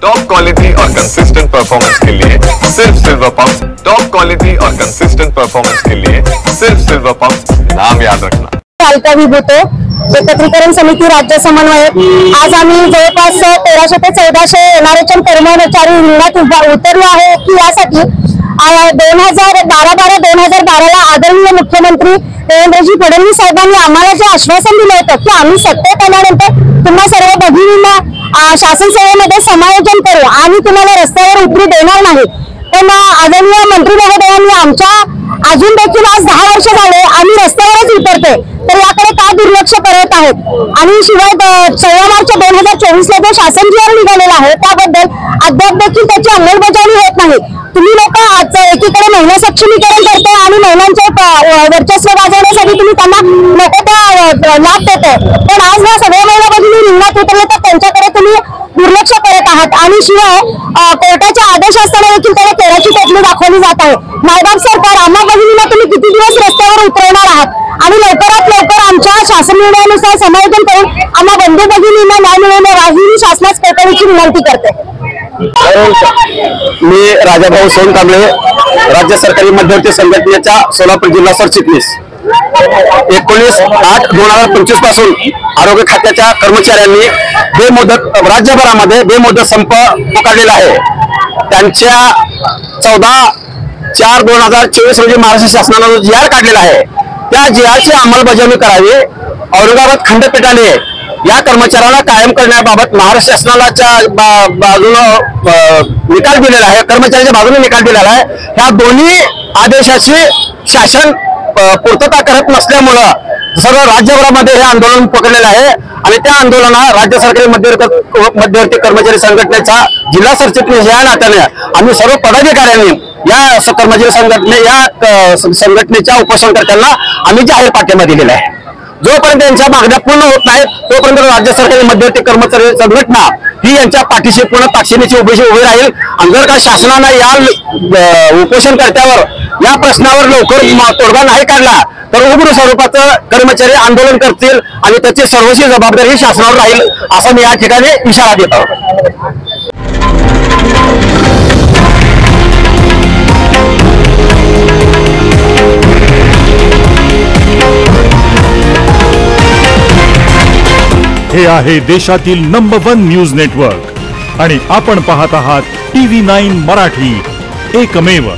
Top quality और consistent performance के लिए सिर्फ सिल्वर पंप। टॉप क्वालिटी और कंसिस्टेंट परफॉर्मेंस के लिए सिर्फ सिल्वर पंप, नाम याद रखना। कालका विभूतो एकत्रीकरण समिती राज्य समन्वयक। आज आम्ही जवळपास 1300 ते 1400 एनआरएचएम कर्मचारी रिंगणात उतरलो आहे की यासाठी 2012 आदरणीय मुख्यमंत्री देवेंद्रजी फडणवीस साहेबांनी आम्हाला जे आश्वासन दिलं होतं की आम्ही सत्तेत आल्यानंतर तुम्हा सर्व भगिनींना शासन सेवेमध्ये समायोजन करू आणि तुम्हाला रस्त्यावर उतरू देणार नाही, पण आदरणीय मंत्री महोदयांनी आमच्या अजून देखील आज 10 वर्ष झाले आम्ही रस्त्यावरच उतरते, तर याकडे का दुर्लक्ष करत आहेत। आणि शिवाय 14 मार्च 2024 ला जो शासन जी आर निघालेला आहे त्याबद्दल अद्याप देखील त्याची अंमलबजावणी होत नाही। तुम्ही लोक आज एकीकडे महिला सक्षमीकरण करते आणि महिलांचे वर्चस्व गाजवण्यासाठी तुम्ही त्यांना नको त्या लाभ देते, पण आज या सगळ्या महिला भगिनी रिंगणात उतरले तर त्यांच्याकडे तुम्ही दुर्लक्ष करत आहात। आणि शिवाय कोर्टाचे आदेश असताना देखील त्याला केराची टोपली दाखवली जात आहे। मायबाप सरकार, आम्हा भगिनींना तुम्ही किती दिवस रस्त्यावर उतरवणार आहात आणि लवकरात लवकर आमच्या शासन निर्णयानुसार समायोजन करून आम्हा बंधू भगिनींना न्याय मिळवणार ही मी शासनास कळकळीची विनंती करते। मी राजाभाऊ सोनकांबळे, राज्य सरकारी मध्यवर्ती संघटनेचा सोलापूर जिल्हा सरचिटणीस। 19/8/2025 पासून आरोग्य खात्याच्या कर्मचाऱ्यांनी बेमुदत राज्यभरामध्ये बेमुदत संप पुकारलेला आहे। त्यांच्या 14/4/2024 रोजी महाराष्ट्र शासनाने जी आर काढलेला आहे त्या जी आरची अंमलबजावणी करावी। औरंगाबाद खंडपीठाने या कर्मचाऱ्यांना कायम करण्याबाबत महाराष्ट्र शासनाच्या बाजूने निकाल दिलेला आहे, कर्मचाऱ्यांच्या बाजूने निकाल दिलेला आहे। ह्या दोन्ही आदेशाची शासन पूर्तता करत नसल्यामुळं सर्व राज्यभरामध्ये हे आंदोलन पकडलेलं आहे आणि त्या आंदोलनात राज्य सरकारी मध्यवर्ती कर्मचारी संघटनेचा जिल्हा सरचिटणीस या नात्याने आम्ही सर्व पदाधिकाऱ्यांनी या संघटनेच्या उपोषणकर्त्यांना आम्ही जाहीर पाठिंबा दिलेला आहे। जोपर्यंत यांच्या मागण्या पूर्ण होत नाहीत तोपर्यंत राज्य सरकारी मध्यवर्ती कर्मचारी संघटना ही यांच्या पाठीशी पूर्ण ताकदीने उभी राहील। आणि जर का शासनाने या उपोषणकर्त्यावर या प्रश्नावर लवकर तोडगा नाही काढला तर उग्र स्वरूपाचं कर्मचारी आंदोलन करतील आणि त्याची सर्वस्वी जबाबदारी शासनावर राहील असा मी या ठिकाणी इशारा देत आहोत। हे आहे देशातील नंबर 1 न्यूज नेटवर्क आणि आपण पाहत आहात TV9 मराठी, एकमेव।